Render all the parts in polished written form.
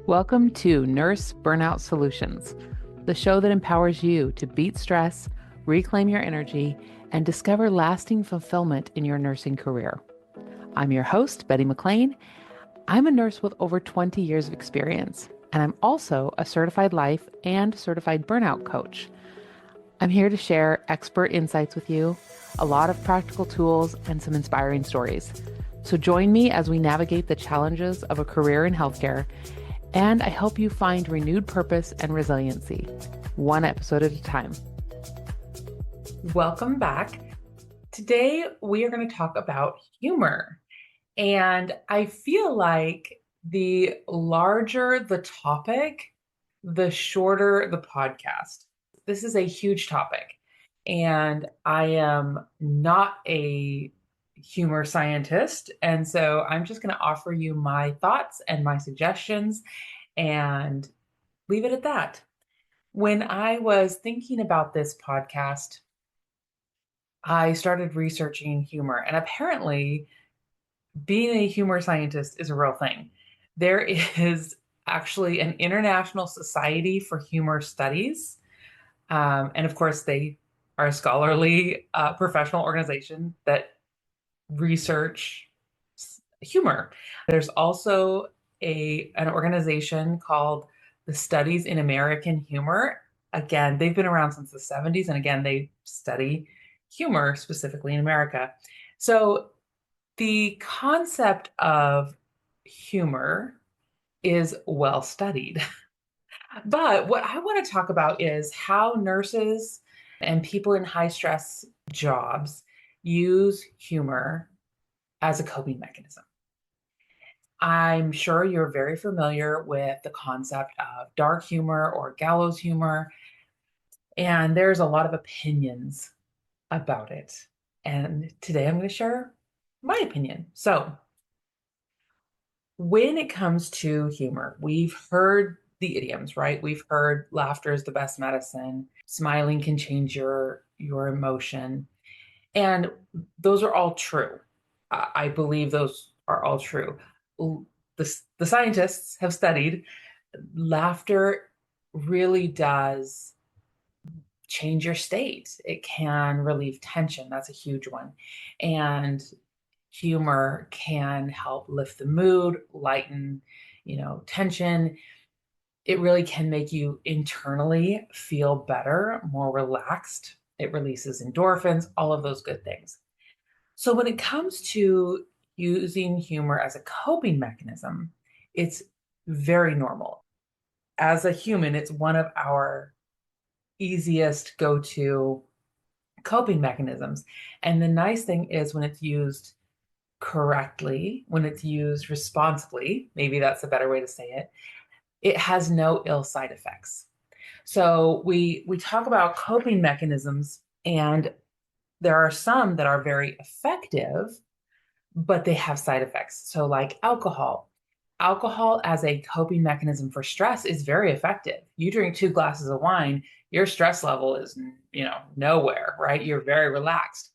Welcome to Nurse Burnout Solutions, the show that empowers you to beat stress, reclaim your energy, and discover lasting fulfillment in your nursing career. I'm your host, Betty McLean. I'm a nurse with over 20 years of experience, and I'm also a certified life and certified burnout coach. I'm here to share expert insights with you, a lot of practical tools, and some inspiring stories. So join me as we navigate the challenges of a career in healthcare, and I help you find renewed purpose and resiliency, one episode at a time. Welcome back. Today, we are going to talk about humor. And I feel like the larger the topic, the shorter the podcast. This is a huge topic. And I am not a humor scientist. And so I'm just going to offer you my thoughts and my suggestions and leave it at that. When I was thinking about this podcast, I started researching humor, and apparently, being a humor scientist is a real thing. There is actually an International Society for Humor Studies. And of course, they are a scholarly professional organization that research humor. There's also an organization called the Studies in American Humor. Again, they've been around since the 70s, and again, they study humor specifically in America. So the concept of humor is well studied. But what I want to talk about is how nurses and people in high stress jobs use humor as a coping mechanism. I'm sure you're very familiar with the concept of dark humor or gallows humor, and there's a lot of opinions about it. And today I'm going to share my opinion. So, when it comes to humor, we've heard the idioms, right? We've heard laughter is the best medicine, smiling can change your emotion. And those are all true. I believe those are all true. The scientists have studied laughter really does change your state. It can relieve tension. That's a huge one. And humor can help lift the mood, lighten, tension. It really can make you internally feel better, more relaxed. It releases endorphins, all of those good things. So when it comes to using humor as a coping mechanism, it's very normal. As a human, it's one of our easiest go-to coping mechanisms. And the nice thing is when it's used correctly, when it's used responsibly, maybe that's a better way to say it, it has no ill side effects. So we talk about coping mechanisms, and there are some that are very effective, but they have side effects. So like alcohol. Alcohol as a coping mechanism for stress is very effective. You drink 2 glasses of wine, your stress level is, nowhere, right? You're very relaxed.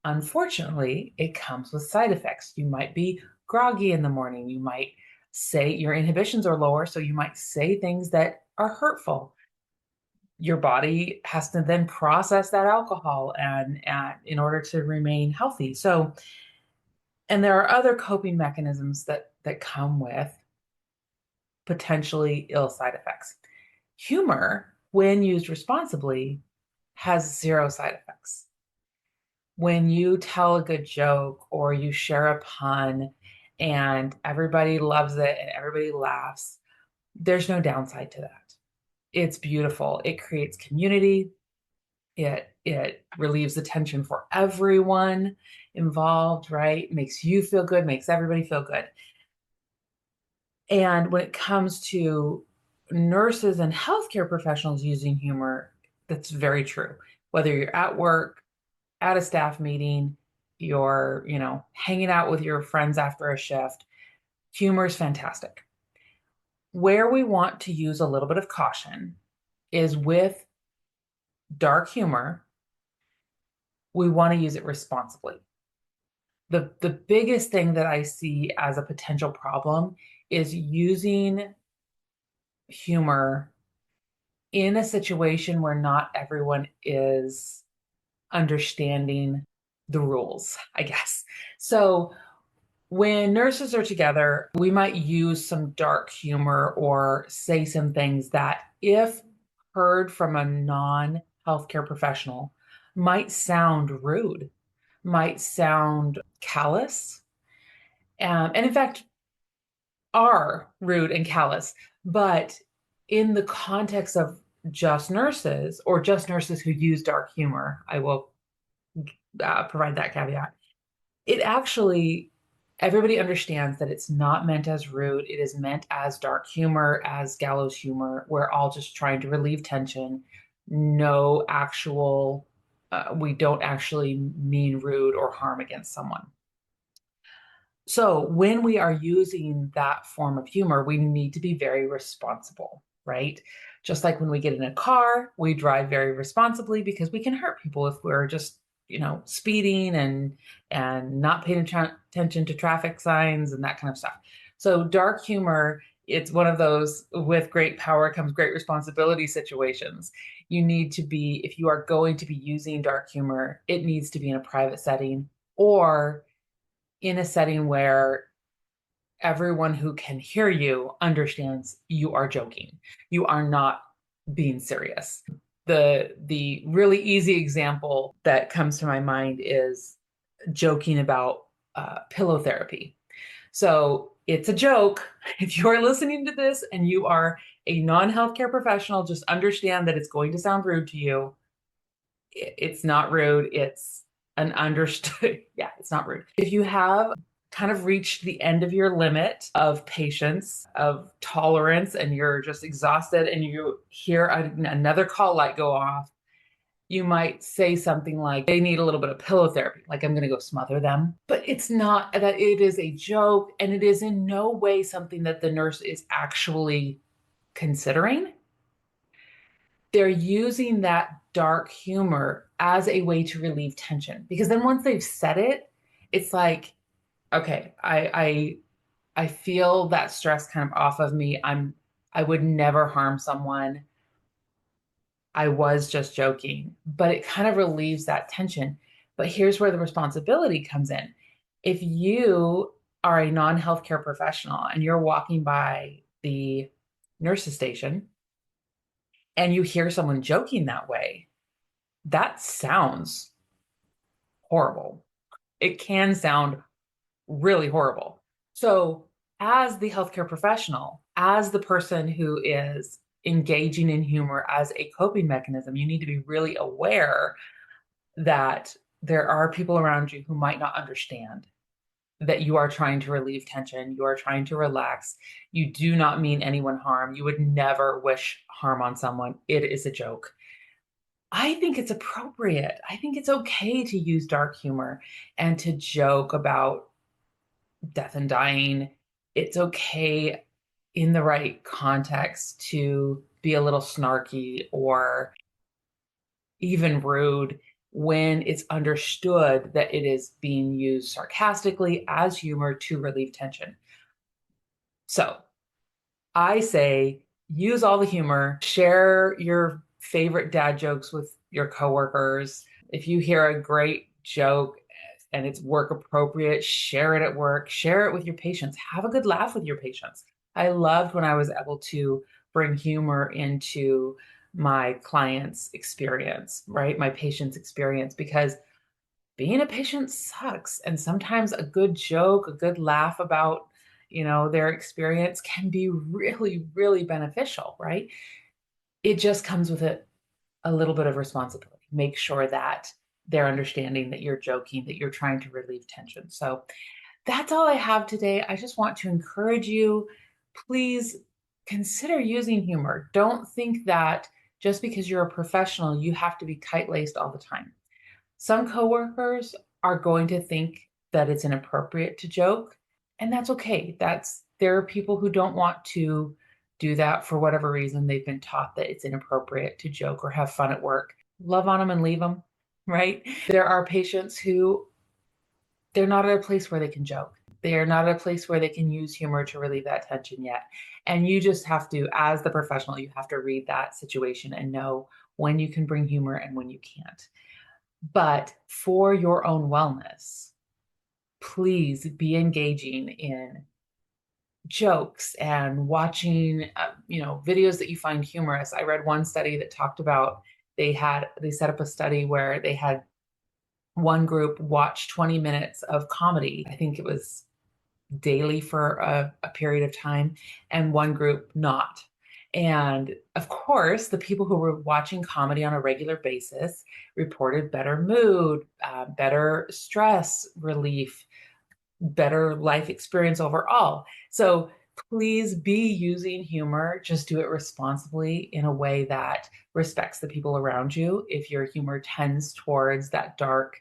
Unfortunately, it comes with side effects. You might be groggy in the morning. You might say your inhibitions are lower, so you might say things that are hurtful. Your body has to then process that alcohol and in order to remain healthy. So, and there are other coping mechanisms that come with potentially ill side effects. Humor, when used responsibly, has zero side effects. When you tell a good joke or you share a pun and everybody loves it and everybody laughs, there's no downside to that. It's beautiful. It creates community. It relieves the tension for everyone involved, right? Makes you feel good, makes everybody feel good. And when it comes to nurses and healthcare professionals using humor, that's very true. Whether you're at work, at a staff meeting, you're, hanging out with your friends after a shift, humor is fantastic. Where we want to use a little bit of caution is with dark humor, we want to use it responsibly. The biggest thing that I see as a potential problem is using humor in a situation where not everyone is understanding the rules, I guess. So when nurses are together, we might use some dark humor or say some things that, if heard from a non healthcare professional, might sound rude, might sound callous, and in fact, are rude and callous. But in the context of just nurses or just nurses who use dark humor, I will provide that caveat. It actually, everybody understands that it's not meant as rude. It is meant as dark humor, as gallows humor. We're all just trying to relieve tension. No actual, we don't actually mean rude or harm against someone. So when we are using that form of humor, we need to be very responsible, right? Just like when we get in a car, we drive very responsibly because we can hurt people if we're just, speeding and not paying attention to traffic signs and that kind of stuff. So dark humor, it's one of those with great power comes great responsibility situations. You need to be, if you are going to be using dark humor, it needs to be in a private setting or in a setting where everyone who can hear you understands you are joking. You are not being serious. The really easy example that comes to my mind is joking about pillow therapy. So it's a joke. If you're listening to this and you are a non-healthcare professional, just understand that it's going to sound rude to you. It's not rude. It's an understood. Yeah, it's not rude. If you have kind of reached the end of your limit of patience, of tolerance, and you're just exhausted and you hear another call light go off, you might say something like, they need a little bit of pillow therapy, like I'm going to go smother them. But it's not that, it is a joke, and it is in no way something that the nurse is actually considering. They're using that dark humor as a way to relieve tension, because then once they've said it, it's like, okay, I feel that stress kind of off of me. I would never harm someone. I was just joking, but it kind of relieves that tension. But here's where the responsibility comes in. If you are a non-healthcare professional and you're walking by the nurse's station and you hear someone joking that way, that sounds horrible. It can sound really horrible. So, as the healthcare professional, as the person who is engaging in humor as a coping mechanism, you need to be really aware that there are people around you who might not understand that you are trying to relieve tension, you are trying to relax. You do not mean anyone harm. You would never wish harm on someone. It is a joke. I think it's appropriate. I think it's okay to use dark humor and to joke about death and dying. It's okay in the right context to be a little snarky or even rude when it's understood that it is being used sarcastically as humor to relieve tension. So I say use all the humor, share your favorite dad jokes with your coworkers. If you hear a great joke and it's work appropriate, share it at work, share it with your patients, have a good laugh with your patients. I loved when I was able to bring humor into my client's experience, right? My patient's experience, because being a patient sucks. And sometimes a good joke, a good laugh about, their experience can be really, really beneficial, right? It just comes with a little bit of responsibility. Make sure that they're understanding that you're joking, that you're trying to relieve tension. So that's all I have today. I just want to encourage you, please consider using humor. Don't think that just because you're a professional, you have to be tight-laced all the time. Some coworkers are going to think that it's inappropriate to joke, and that's okay. There are people who don't want to do that for whatever reason. They've been taught that it's inappropriate to joke or have fun at work. Love on them and leave them, right? There are patients who they're not at a place where they can joke. They're not at a place where they can use humor to relieve that tension yet. And you just have to, as the professional, you have to read that situation and know when you can bring humor and when you can't. But for your own wellness, please be engaging in jokes and watching, videos that you find humorous. I read one study that talked about they set up a study where they had one group watch 20 minutes of comedy. I think it was daily for a period of time, and one group not. And of course, the people who were watching comedy on a regular basis reported better mood, better stress relief, better life experience overall. So please be using humor, just do it responsibly in a way that respects the people around you. If your humor tends towards that dark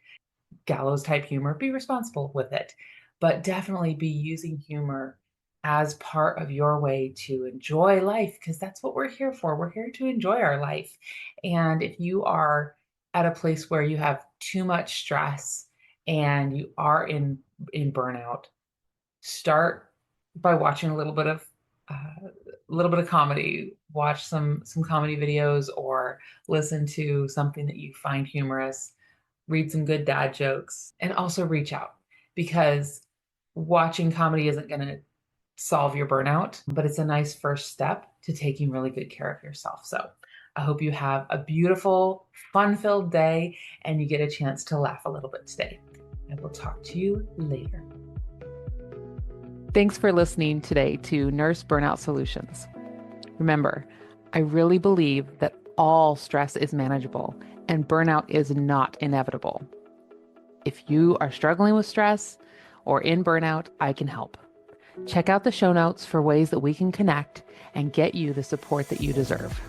gallows type humor, be responsible with it, but definitely be using humor as part of your way to enjoy life, because that's what we're here for. We're here to enjoy our life. And if you are at a place where you have too much stress and you are in burnout, start by watching a little bit of comedy. Watch some comedy videos or listen to something that you find humorous. Read some good dad jokes, and also reach out, because watching comedy isn't going to solve your burnout, but it's a nice first step to taking really good care of yourself. So I hope you have a beautiful, fun-filled day and you get a chance to laugh a little bit today. I will talk to you later. Thanks for listening today to Nurse Burnout Solutions. Remember, I really believe that all stress is manageable and burnout is not inevitable. If you are struggling with stress or in burnout, I can help. Check out the show notes for ways that we can connect and get you the support that you deserve.